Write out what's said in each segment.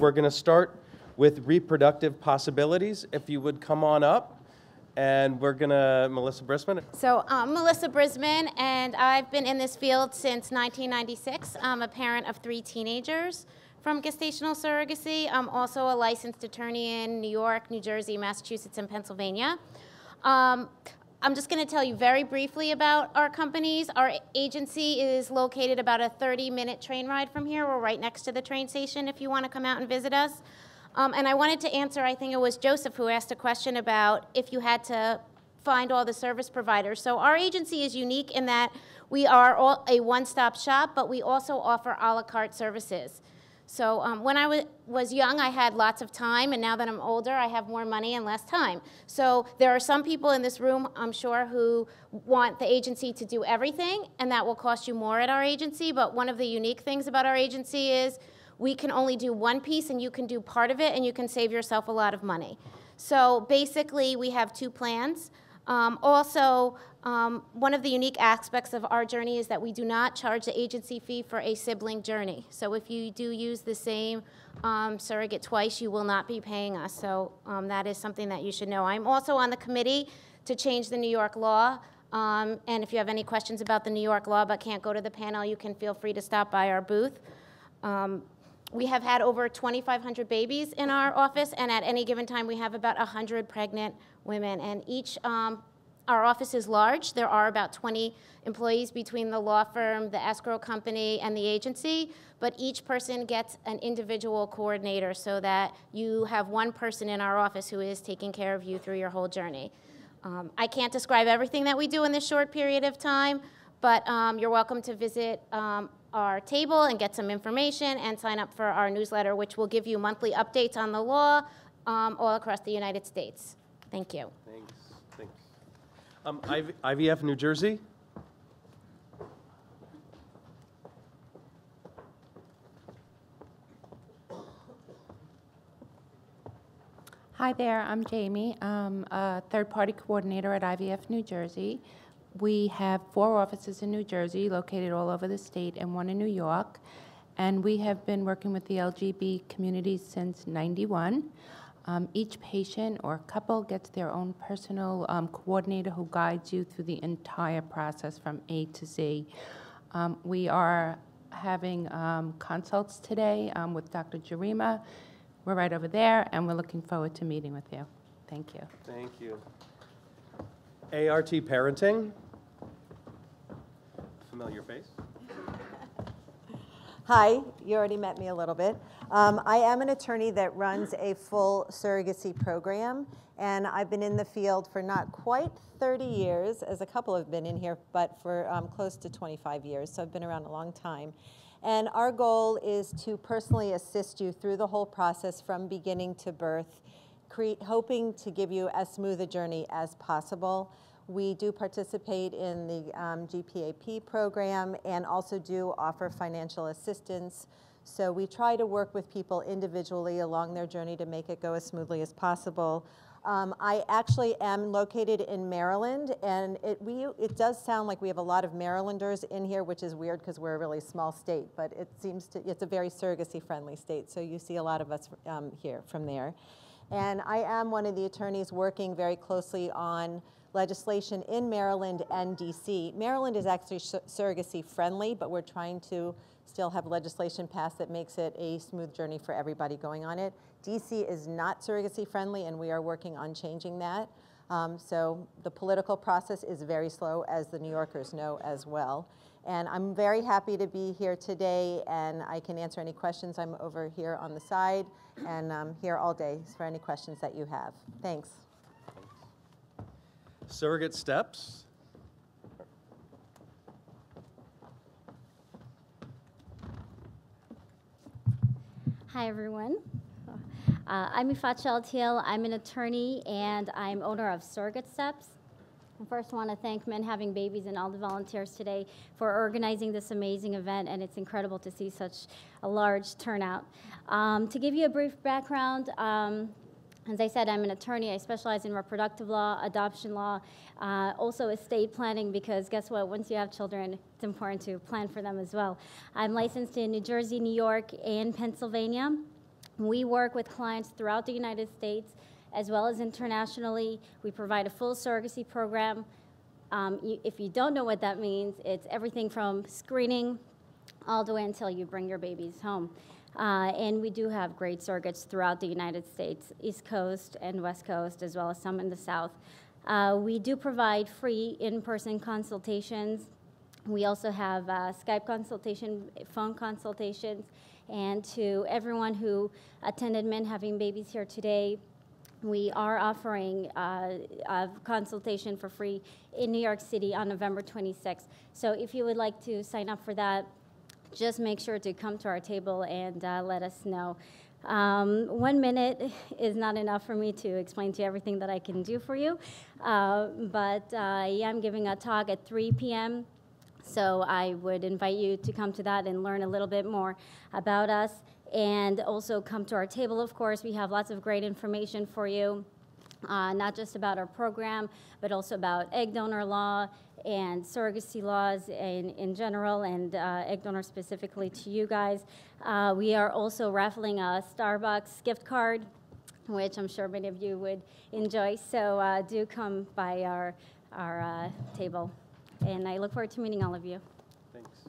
we're going to start with Reproductive Possibilities. If you would come on up. And we're going to, Melissa Brisman. So I'm Melissa Brisman, and I've been in this field since 1996. I'm a parent of 3 teenagers from gestational surrogacy. I'm also a licensed attorney in New York, New Jersey, Massachusetts, and Pennsylvania. I'm just going to tell you very briefly about our companies. Our agency is located about a 30-minute train ride from here. We're right next to the train station if you want to come out and visit us. And I wanted to answer, I think it was Joseph who asked a question about if you had to find all the service providers. So our agency is unique in that we are a one-stop shop, but we also offer a la carte services. So when I was young, I had lots of time, and now that I'm older, I have more money and less time. So there are some people in this room, I'm sure, who want the agency to do everything, and that will cost you more at our agency. But one of the unique things about our agency is we can only do one piece, and you can do part of it, and you can save yourself a lot of money. So basically, we have 2 plans. One of the unique aspects of our journey is that we do not charge the agency fee for a sibling journey. So if you do use the same surrogate twice, you will not be paying us. So that is something that you should know. I'm also on the committee to change the New York law. And if you have any questions about the New York law but can't go to the panel, you can feel free to stop by our booth. We have had over 2,500 babies in our office, and at any given time we have about 100 pregnant women. And our office is large. There are about 20 employees between the law firm, the escrow company, and the agency, but each person gets an individual coordinator so that you have one person in our office who is taking care of you through your whole journey. I can't describe everything that we do in this short period of time, but you're welcome to visit our table and get some information and sign up for our newsletter, which will give you monthly updates on the law all across the United States. Thank you. Thanks. IVF New Jersey. Hi there, I'm Jamie. I'm a third-party coordinator at IVF New Jersey. We have 4 offices in New Jersey, located all over the state, and 1 in New York. And we have been working with the LGBT community since '91. Each patient or couple gets their own personal coordinator who guides you through the entire process from A to Z. We are having consults today with Dr. Jarima. We're right over there, and we're looking forward to meeting with you. Thank you. Thank you. ART Parenting. Familiar face. Hi, you already met me a little bit. I am an attorney that runs a full surrogacy program, and I've been in the field for not quite 30 years, as a couple have been in here, but for close to 25 years, so I've been around a long time. And our goal is to personally assist you through the whole process from beginning to birth, hoping to give you as smooth a journey as possible. We do participate in the GPAP program and also do offer financial assistance. So we try to work with people individually along their journey to make it go as smoothly as possible. I actually am located in Maryland, and it does sound like we have a lot of Marylanders in here, which is weird because we're a really small state, but it's a very surrogacy-friendly state, so you see a lot of us here from there. And I am one of the attorneys working very closely on legislation in Maryland and DC. Maryland is actually surrogacy friendly, but we're trying to still have legislation passed that makes it a smooth journey for everybody going on it. DC is not surrogacy friendly, and we are working on changing that. So the political process is very slow, as the New Yorkers know as well. And I'm very happy to be here today, and I can answer any questions. I'm over here on the side, and I'm here all day for any questions that you have. Thanks. Surrogate Steps. Hi, everyone. I'm Ifat Shaltiel. I'm an attorney, and I'm owner of Surrogate Steps. I first want to thank Men Having Babies and all the volunteers today for organizing this amazing event, and it's incredible to see such a large turnout. To give you a brief background, as I said, I'm an attorney. I specialize in reproductive law, adoption law, also estate planning, because guess what? Once you have children, it's important to plan for them as well. I'm licensed in New Jersey, New York, and Pennsylvania. We work with clients throughout the United States as well as internationally. We provide a full surrogacy program. If you don't know what that means, it's everything from screening all the way until you bring your babies home. And we do have great surrogates throughout the United States, East Coast and West Coast, as well as some in the South. We do provide free in-person consultations. We also have Skype consultation, phone consultations, and to everyone who attended Men Having Babies here today, we are offering a consultation for free in New York City on November 26th. So if you would like to sign up for that, just make sure to come to our table and let us know. 1 minute is not enough for me to explain to you everything that I can do for you, but I am giving a talk at 3 p.m., so I would invite you to come to that and learn a little bit more about us, and also come to our table, of course. We have lots of great information for you, not just about our program, but also about egg donor law and surrogacy laws in general, and egg donor specifically to you guys. We are also raffling a Starbucks gift card, which I'm sure many of you would enjoy. So do come by our table. And I look forward to meeting all of you. Thanks.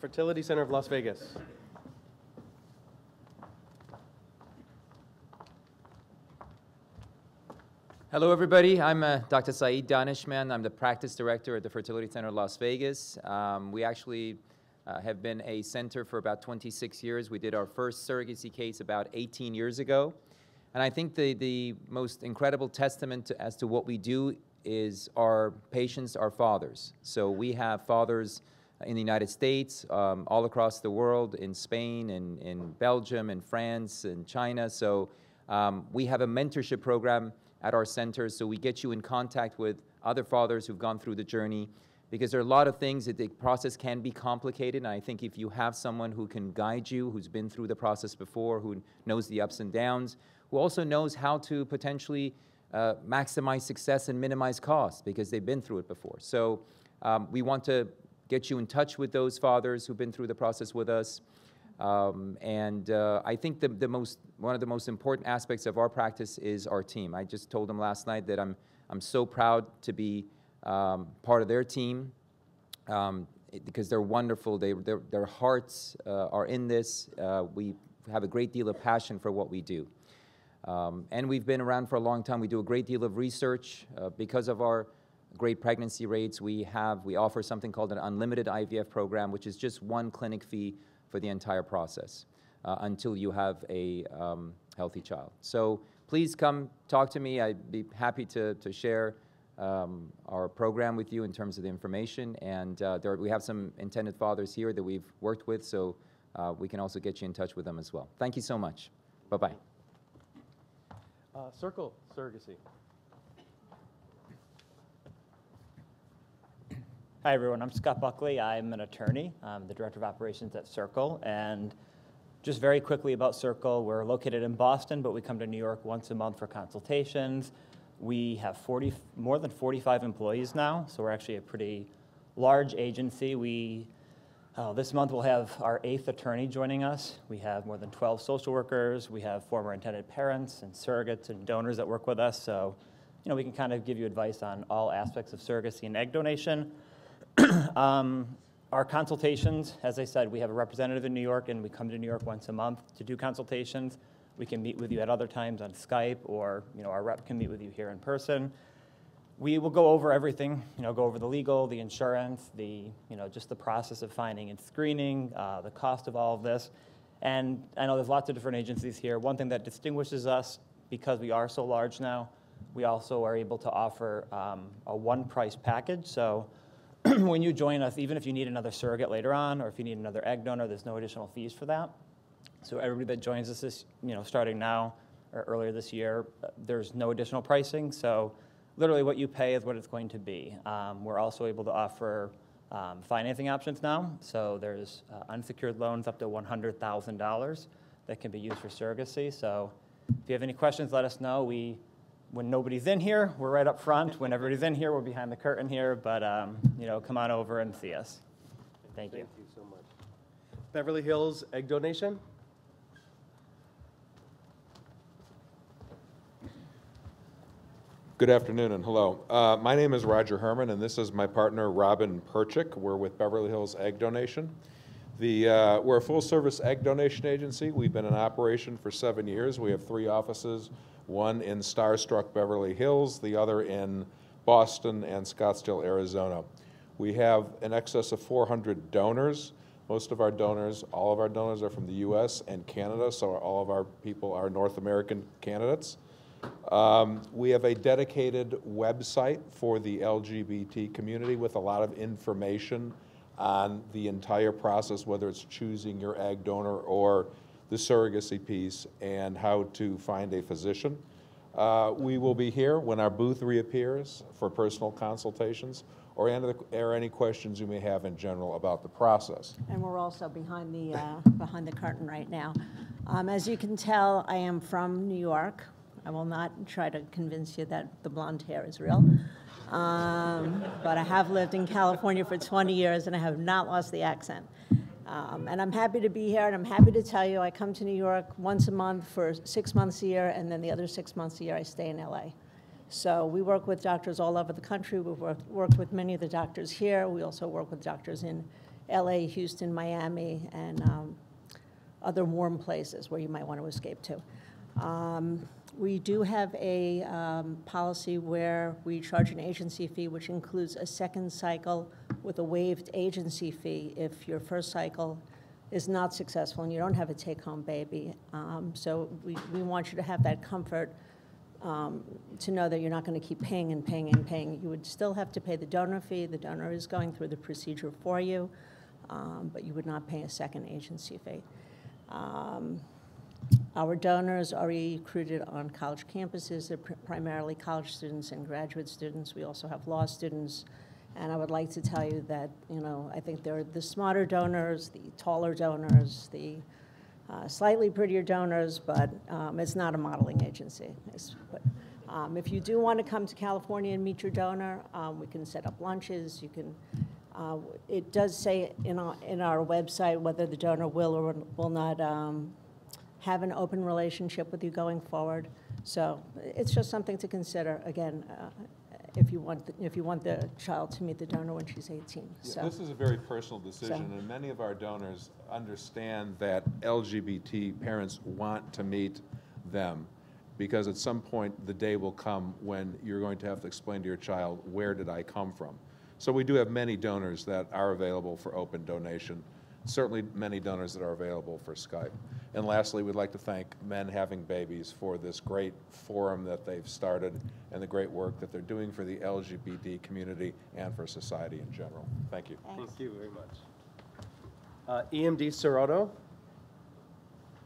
Fertility Center of Las Vegas. Hello, everybody. I'm Dr. Saeed Danishman. I'm the practice director at the Fertility Center of Las Vegas. We actually have been a center for about 26 years. We did our first surrogacy case about 18 years ago. And I think the most incredible testament as to what we do is our patients are fathers. So we have fathers in the United States, all across the world, in Spain, in Belgium, in France, in China. So we have a mentorship program at our centers, so we get you in contact with other fathers who've gone through the journey, because there are a lot of things that the process can be complicated, and I think if you have someone who can guide you, who's been through the process before, who knows the ups and downs, who also knows how to potentially maximize success and minimize costs, because they've been through it before. So we want to get you in touch with those fathers who've been through the process with us. I think one of the most important aspects of our practice is our team. I just told them last night that I'm so proud to be part of their team, because they're wonderful. Their hearts are in this. We have a great deal of passion for what we do. And we've been around for a long time. We do a great deal of research. Because of our great pregnancy rates, we offer something called an unlimited IVF program, which is just one clinic fee for the entire process until you have a healthy child. So please come talk to me. I'd be happy to share our program with you in terms of the information. And we have some intended fathers here that we've worked with, so we can also get you in touch with them as well. Thank you so much. Bye-bye. Circle Surrogacy. Hi, everyone. I'm Scott Buckley. I'm an attorney. I'm the Director of Operations at Circle. And just very quickly about Circle, we're located in Boston, but we come to New York once a month for consultations. We have more than 45 employees now, so we're actually a pretty large agency. This month we'll have our 8th attorney joining us. We have more than 12 social workers. We have former intended parents and surrogates and donors that work with us. So, we can kind of give you advice on all aspects of surrogacy and egg donation. Our consultations, as I said, we have a representative in New York, and we come to New York once a month to do consultations. We can meet with you at other times on Skype, or our rep can meet with you here in person. We will go over everything, go over the legal, the insurance, just the process of finding and screening, the cost of all of this. And I know there's lots of different agencies here. One thing that distinguishes us, because we are so large now, we also are able to offer a one-price package. So when you join us, even if you need another surrogate later on, or if you need another egg donor, there's no additional fees for that. So everybody that joins us, starting now or earlier this year, there's no additional pricing. So literally what you pay is what it's going to be. We're also able to offer financing options now. So there's unsecured loans up to $100,000 that can be used for surrogacy. So if you have any questions, let us know. When nobody's in here, we're right up front. When everybody's in here, we're behind the curtain here. But come on over and see us. Thank you. Thank you so much. Beverly Hills Egg Donation. Good afternoon and hello. My name is Roger Herman, and this is my partner, Robin Perchik. We're with Beverly Hills Egg Donation. We're a full-service egg donation agency. We've been in operation for 7 years. We have 3 offices, one in starstruck Beverly Hills, the other in Boston and Scottsdale, Arizona. We have in excess of 400 donors. Most of our donors, all of our donors are from the US and Canada, so all of our people are North American candidates. We have a dedicated website for the LGBT community with a lot of information on the entire process, whether it's choosing your egg donor or the surrogacy piece and how to find a physician. We will be here when our booth reappears for personal consultations or any questions you may have in general about the process. And we're also behind the curtain right now. As you can tell, I am from New York. I will not try to convince you that the blonde hair is real. But I have lived in California for 20 years, and I have not lost the accent. And I'm happy to be here, and I'm happy to tell you I come to New York once a month for 6 months a year, and then the other 6 months a year I stay in LA. So we work with doctors all over the country. We've worked with many of the doctors here. We also work with doctors in LA, Houston, Miami, and other warm places where you might want to escape to. We do have a policy where we charge an agency fee, which includes a second cycle with a waived agency fee if your first cycle is not successful and you don't have a take-home baby. So we want you to have that comfort to know that you're not going to keep paying and paying and paying. You would still have to pay the donor fee. The donor is going through the procedure for you, but you would not pay a second agency fee. Our donors are recruited on college campuses. They're primarily college students and graduate students. We also have law students. And I would like to tell you that, I think they're the smarter donors, the taller donors, the slightly prettier donors, but it's not a modeling agency. If you do want to come to California and meet your donor, we can set up lunches. You can. It does say in our website whether the donor will or will not have an open relationship with you going forward. So it's just something to consider. Again, if you want the child to meet the donor when she's 18. Yeah, so this is a very personal decision, and many of our donors understand that LGBT parents want to meet them, because at some point the day will come when you're going to have to explain to your child, where did I come from? So we do have many donors that are available for open donation, certainly many donors that are available for Skype. And lastly, we'd like to thank Men Having Babies for this great forum that they've started and the great work that they're doing for the LGBT community and for society in general. Thank you. Thanks. Thank you very much. EMD Serono.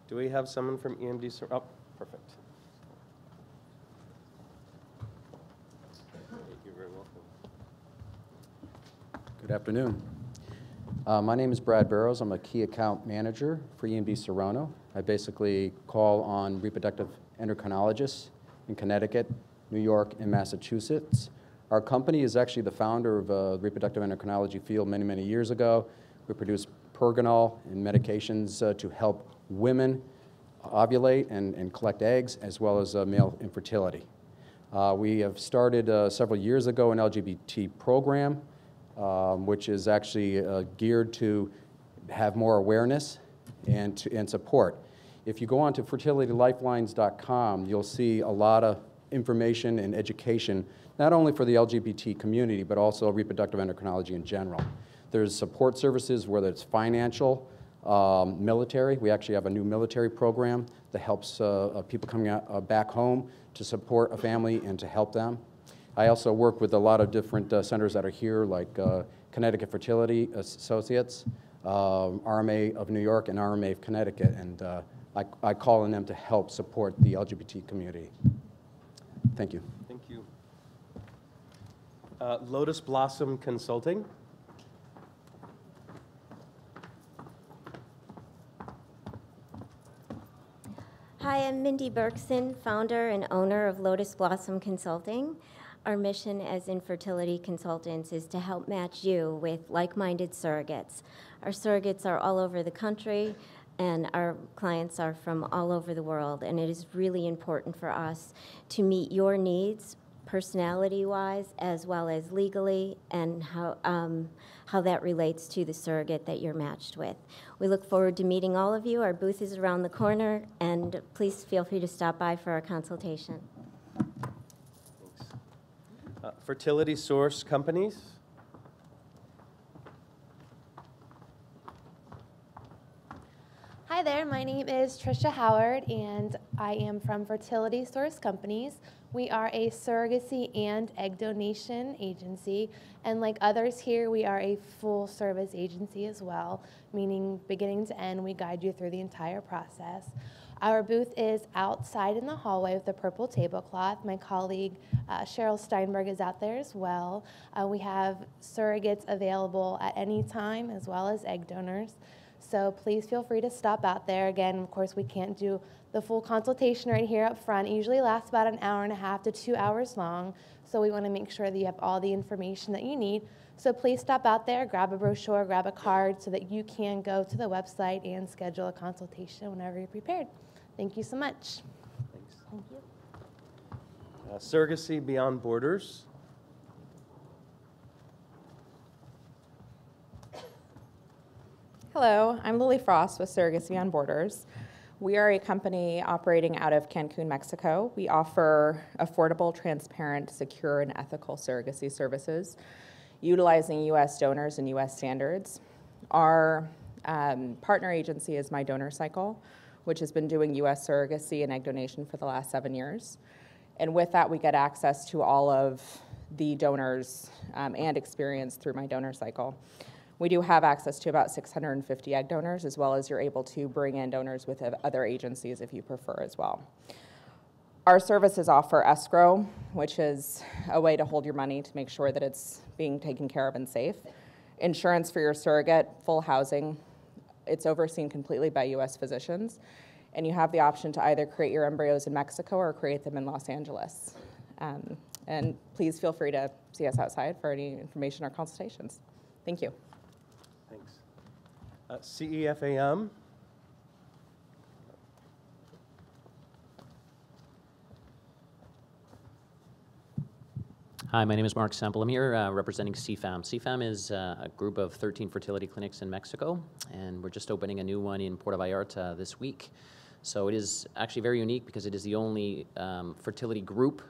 Do we have someone from EMD Serono? Oh, perfect. You're very welcome. Good afternoon. My name is Brad Barrows. I'm a key account manager for EMD Serono. I basically call on reproductive endocrinologists in Connecticut, New York, and Massachusetts. Our company is actually the founder of a reproductive endocrinology field many, many years ago. We produce Pergonal and medications to help women ovulate and collect eggs, as well as male infertility. We have started several years ago an LGBT program, which is actually geared to have more awareness and support. If you go on to fertilitylifelines.com, you'll see a lot of information and education, not only for the LGBT community, but also reproductive endocrinology in general. There's support services, whether it's financial, military. We actually have a new military program that helps people coming out, back home to support a family and to help them. I also work with a lot of different centers that are here, like Connecticut Fertility Associates, RMA of New York, and RMA of Connecticut, and I call on them to help support the LGBT community. Thank you. Thank you. Lotus Blossom Consulting. Hi, I'm Mindy Berkson, founder and owner of Lotus Blossom Consulting. Our mission as infertility consultants is to help match you with like-minded surrogates. Our surrogates are all over the country, and our clients are from all over the world, and it is really important for us to meet your needs personality-wise as well as legally, and how that relates to the surrogate that you're matched with. We look forward to meeting all of you. Our booth is around the corner, and please feel free to stop by for our consultation. Thanks. Fertility source companies? Hi there, my name is Trisha Howard, and I am from Fertility Source Companies. We are a surrogacy and egg donation agency, and like others here, we are a full service agency as well, meaning beginning to end, we guide you through the entire process. Our booth is outside in the hallway with the purple tablecloth. My colleague Cheryl Steinberg is out there as well. We have surrogates available at any time, as well as egg donors. So please feel free to stop out there. Again, of course, we can't do the full consultation right here up front. It usually lasts about an hour and a half to 2 hours long. So we want to make sure that you have all the information that you need. So please stop out there, grab a brochure, grab a card so that you can go to the website and schedule a consultation whenever you're prepared. Thank you so much. Thanks. Thank you. Surrogacy Beyond Borders. Hello, I'm Lily Frost with Surrogacy Beyond Borders. We are a company operating out of Cancun, Mexico. We offer affordable, transparent, secure, and ethical surrogacy services utilizing U.S. donors and U.S. standards. Our partner agency is My Donor Cycle, which has been doing U.S. surrogacy and egg donation for the last 7 years. And with that, we get access to all of the donors and experience through My Donor Cycle. We do have access to about 650 egg donors, as well as you're able to bring in donors with other agencies if you prefer as well. Our services offer escrow, which is a way to hold your money to make sure that it's being taken care of and safe. Insurance for your surrogate, full housing. It's overseen completely by U.S. physicians. And you have the option to either create your embryos in Mexico or create them in Los Angeles. And please feel free to see us outside for any information or consultations. Thank you. Thanks. CEFAM. Hi, my name is Mark Semple. I'm here representing CEFAM. CEFAM is a group of 13 fertility clinics in Mexico, and we're just opening a new one in Puerto Vallarta this week. So it is actually very unique because it is the only fertility group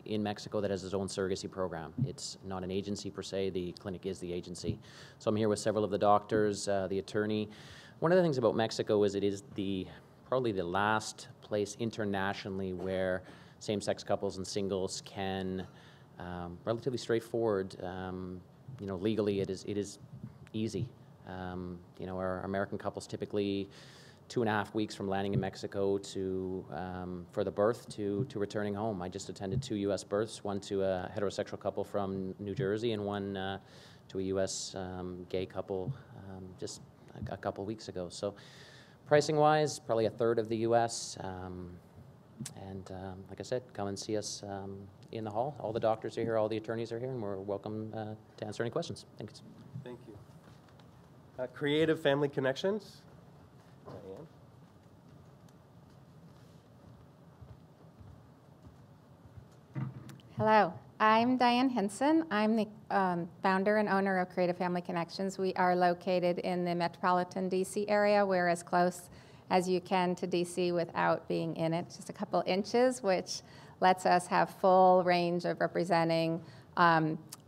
in Mexico that has its own surrogacy program. It's not an agency per se, the clinic is the agency. So I'm here with several of the doctors, the attorney. One of the things about Mexico is it is probably the last place internationally where same-sex couples and singles can relatively straightforward, legally it is easy. Our American couples typically 2.5 weeks from landing in Mexico to for the birth to returning home. I just attended 2 U.S. births, one to a heterosexual couple from New Jersey and one to a U.S. gay couple just a couple weeks ago. So pricing-wise, probably 1/3 of the U.S. Like I said, come and see us in the hall. All the doctors are here, all the attorneys are here, and we're welcome to answer any questions. Thanks. Thank you. Creative Family Connections. Diane. Hello, I'm Diane Hinson. I'm the founder and owner of Creative Family Connections. We are located in the metropolitan DC area. We're as close as you can to DC without being in it, just a couple inches, which lets us have full range of representing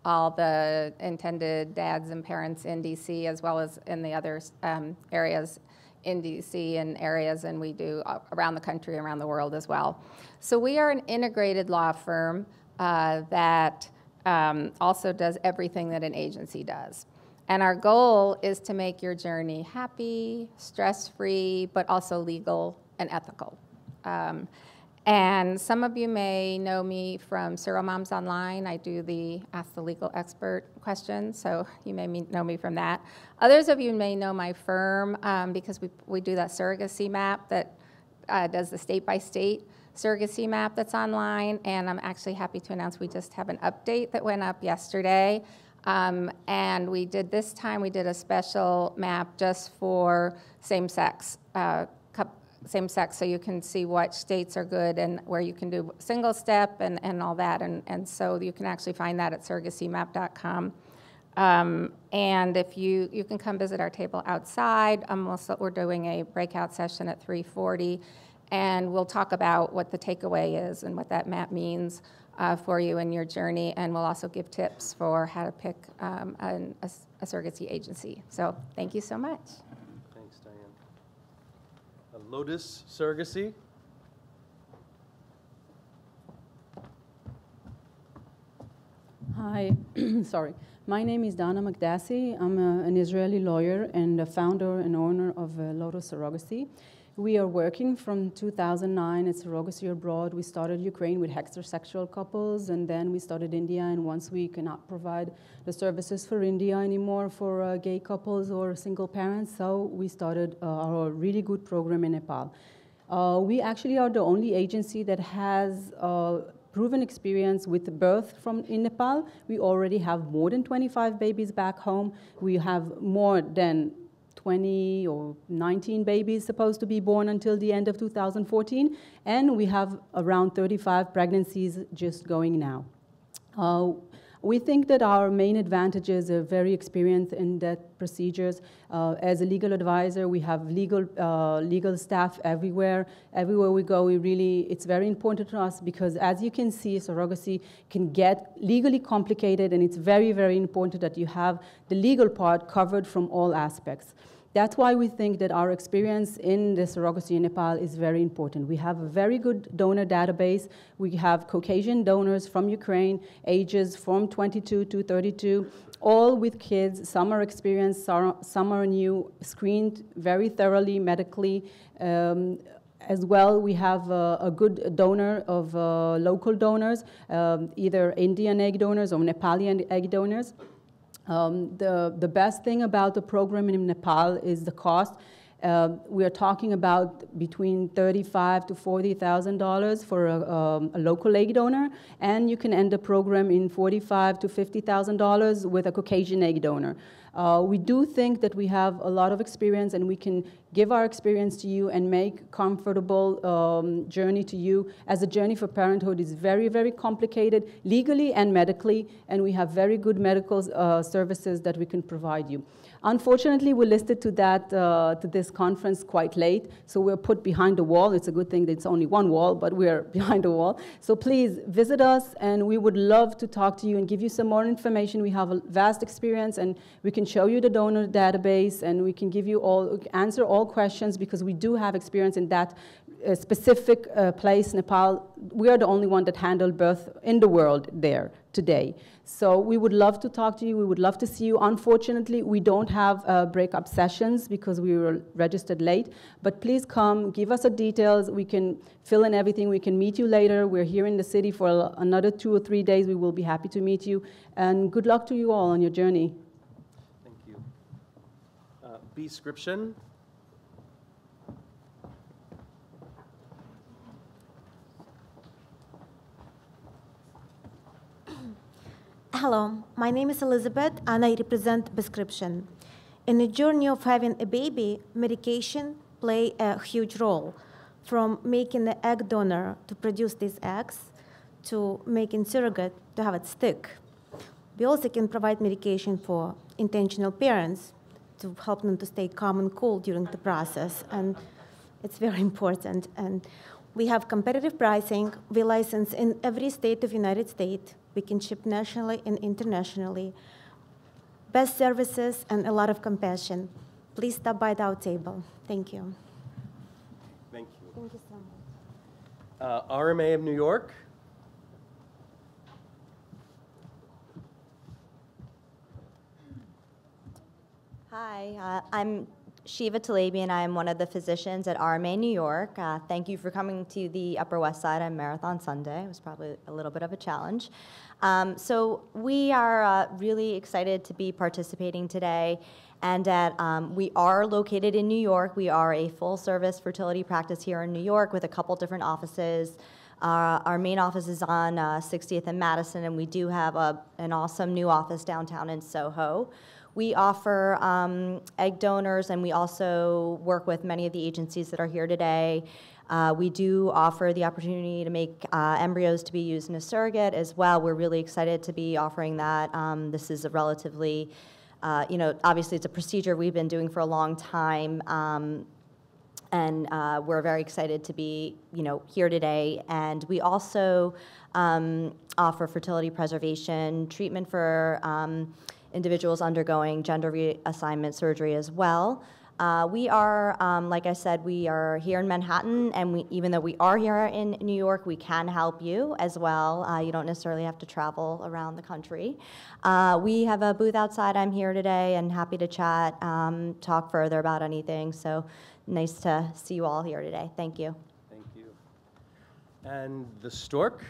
all the intended dads and parents in DC, as well as in the other areas in DC and areas, and we do around the country, around the world as well. So we are an integrated law firm that also does everything that an agency does. And our goal is to make your journey happy, stress-free, but also legal and ethical. And some of you may know me from Moms Online. I do the Ask the Legal Expert question, so you may know me from that. Others of you may know my firm because we do that surrogacy map that does the state-by-state surrogacy map that's online, and I'm actually happy to announce we just have an update that went up yesterday. And we did same sex, so you can see what states are good and where you can do single step and all that. And so you can actually find that at surrogacymap.com. And if you can come visit our table outside. We're doing a breakout session at 3:40, and we'll talk about what the takeaway is and what that map means for you in your journey. And we'll also give tips for how to pick a surrogacy agency. So thank you so much. Thanks, Diane. Lotus Surrogacy. Hi, sorry. My name is Dana Magdassi. I'm an Israeli lawyer and the founder and owner of Lotus Surrogacy. We are working from 2009 at Surrogacy Abroad. We started Ukraine with heterosexual couples, and then we started India, and once we cannot provide the services for India anymore for gay couples or single parents, so we started our really good program in Nepal. We actually are the only agency that has proven experience with birth in Nepal. We already have more than 25 babies back home. We have more than 20 or 19 babies supposed to be born until the end of 2014, and we have around 35 pregnancies just going now. We think that our main advantages are very experienced in that procedures. As a legal advisor, we have legal staff everywhere. Everywhere we go, it's very important to us because, as you can see, surrogacy can get legally complicated, and it's very, very important that you have the legal part covered from all aspects. That's why we think that our experience in the surrogacy in Nepal is very important. We have a very good donor database. We have Caucasian donors from Ukraine, ages from 22 to 32, all with kids. Some are experienced, some are new, screened very thoroughly medically. As well, we have a good donor of local donors, either Indian egg donors or Nepali egg donors. The best thing about the program in Nepal is the cost. We are talking about between $35,000 to $40,000 for a local egg donor, and you can end the program in $45,000 to $50,000 with a Caucasian egg donor. We do think that we have a lot of experience, and we can give our experience to you and make comfortable journey to you, as a journey for parenthood is very, very complicated legally and medically, and we have very good medical services that we can provide you. Unfortunately, we're listed to this conference quite late, so we're put behind the wall. It's a good thing that it's only one wall, but we're behind the wall. So please visit us, and we would love to talk to you and give you some more information. We have a vast experience, and we can show you the donor database, and we can give you answer all questions, because we do have experience in that specific place, Nepal. We are the only one that handled birth in the world there today. So we would love to talk to you. We would love to see you. Unfortunately, we don't have breakup sessions because we were registered late. But please come, give us the details. We can fill in everything. We can meet you later. We're here in the city for another 2 or 3 days. We will be happy to meet you. And good luck to you all on your journey. Thank you. Bes Scription. Hello, my name is Elizabeth, and I represent Bes Scription. In the journey of having a baby, medication play a huge role, from making the egg donor to produce these eggs, to making surrogate to have it stick. We also can provide medication for intentional parents to help them to stay calm and cool during the process, and it's very important. And we have competitive pricing. We license in every state of the United States. We can ship nationally and internationally. Best services and a lot of compassion. Please stop by our table. Thank you. Thank you. Thank you so much. RMA of New York. Hi, I'm Shiva Talabi, and I am one of the physicians at RMA New York. Thank you for coming to the Upper West Side on Marathon Sunday. It was probably a little bit of a challenge. So we are really excited to be participating today, and we are located in New York. We are a full-service fertility practice here in New York with a couple different offices Our main office is on 60th and Madison, and we do have an awesome new office downtown in Soho. We offer egg donors, and we also work with many of the agencies that are here today. We do offer the opportunity to make embryos to be used in a surrogate as well. We're really excited to be offering that. This is a relatively, obviously it's a procedure we've been doing for a long time, and we're very excited to be, here today. And we also offer fertility preservation treatment for individuals undergoing gender reassignment surgery as well. We are, like I said, we are here in Manhattan, and even though we are here in New York, we can help you as well. You don't necessarily have to travel around the country. We have a booth outside. I'm here today and happy to chat, talk further about anything. So nice to see you all here today. Thank you. Thank you. And the stork?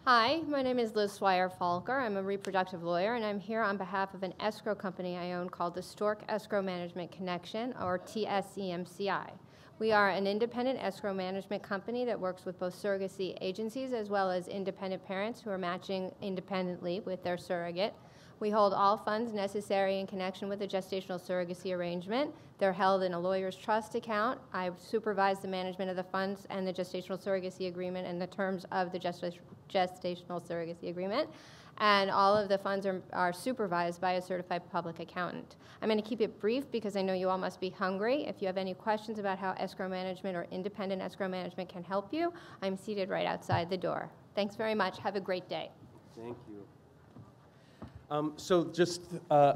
Hi, my name is Liz Swire-Falker. I'm a reproductive lawyer, and I'm here on behalf of an escrow company I own called the Stork Escrow Management Connection, or TSEMCI. We are an independent escrow management company that works with both surrogacy agencies as well as independent parents who are matching independently with their surrogate. We hold all funds necessary in connection with a gestational surrogacy arrangement. They're held in a lawyer's trust account. I supervise the management of the funds and the gestational surrogacy agreement and the terms of the gestational surrogacy agreement. And all of the funds are supervised by a certified public accountant. I'm going to keep it brief because I know you all must be hungry. If you have any questions about how escrow management or independent escrow management can help you, I'm seated right outside the door. Thanks very much. Have a great day. Thank you. So just,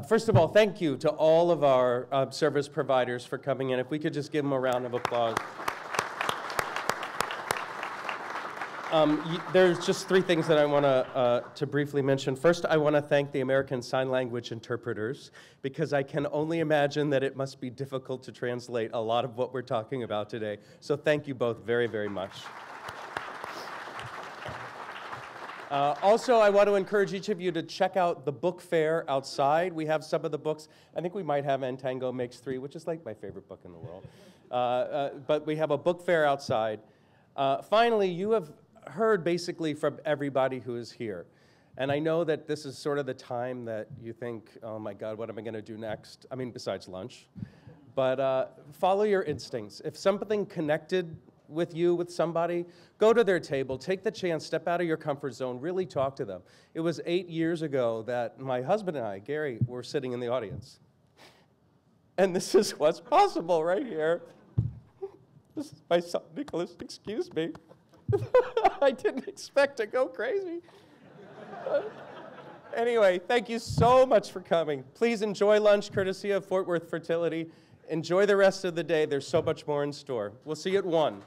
first of all, thank you to all of our service providers for coming in. If we could just give them a round of applause. There's just three things that I want to briefly mention. First, I want to thank the American Sign Language interpreters, because I can only imagine that it must be difficult to translate a lot of what we're talking about today. So thank you both very, very much. Also, I want to encourage each of you to check out the book fair outside. We have some of the books. I think we might have Entango Makes Three, which is like my favorite book in the world. But we have a book fair outside. Finally, you have heard basically from everybody who is here. And I know that this is sort of the time that you think, oh my God, what am I going to do next? I mean, besides lunch. But follow your instincts. If something connected with you, with somebody, go to their table, take the chance, step out of your comfort zone, really talk to them. It was 8 years ago that my husband and I, Gary, were sitting in the audience. And this is what's possible right here. This is my son, Nicholas, excuse me. I didn't expect to go crazy. Anyway, thank you so much for coming. Please enjoy lunch, courtesy of Fort Worth Fertility. Enjoy the rest of the day. There's so much more in store. We'll see you at 1.